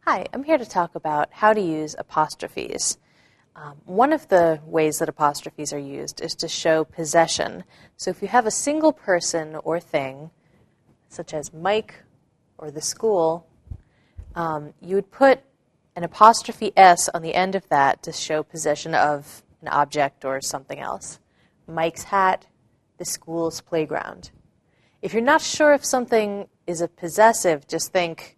Hi, I'm here to talk about how to use apostrophes. One of the ways that apostrophes are used is to show possession. So if you have a single person or thing, such as Mike or the school, you would put an apostrophe S on the end of that to show possession of an object or something else. Mike's hat, the school's playground. If you're not sure if something is a possessive, just think,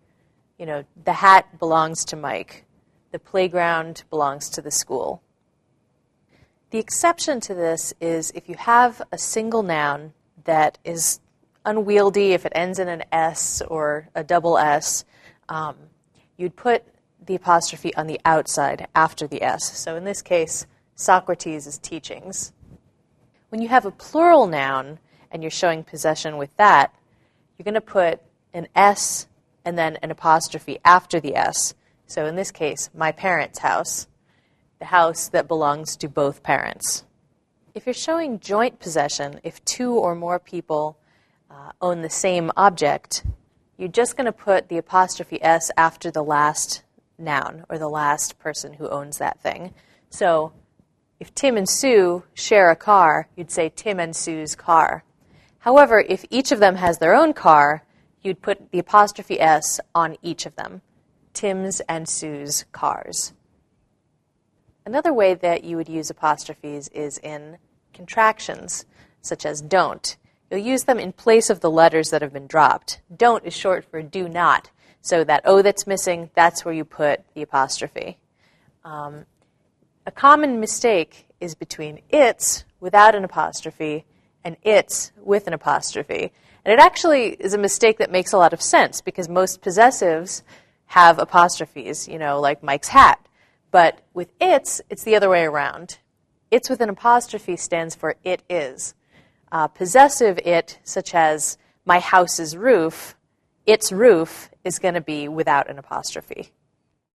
the hat belongs to Mike. The playground belongs to the school. The exception to this is if you have a single noun that is unwieldy, if it ends in an S or a double S, you'd put the apostrophe on the outside after the S. So in this case, Socrates' teachings. When you have a plural noun and you're showing possession with that, you're going to put an S and then an apostrophe after the S. So in this case, my parents' house, the house that belongs to both parents. If you're showing joint possession, if two or more people own the same object, you're just going to put the apostrophe S after the last noun or the last person who owns that thing. So if Tim and Sue share a car, you'd say Tim and Sue's car. However, if each of them has their own car, you'd put the apostrophe S on each of them. Tim's and Sue's cars. Another way that you would use apostrophes is in contractions, such as don't. You'll use them in place of the letters that have been dropped. Don't is short for do not. So that O that's missing, that's where you put the apostrophe. A common mistake is between it's without an apostrophe and it's with an apostrophe. And it actually is a mistake that makes a lot of sense because most possessives have apostrophes, like Mike's hat. But with it's the other way around. It's with an apostrophe stands for it is. Possessive it, such as my house's roof, its roof is going to be without an apostrophe.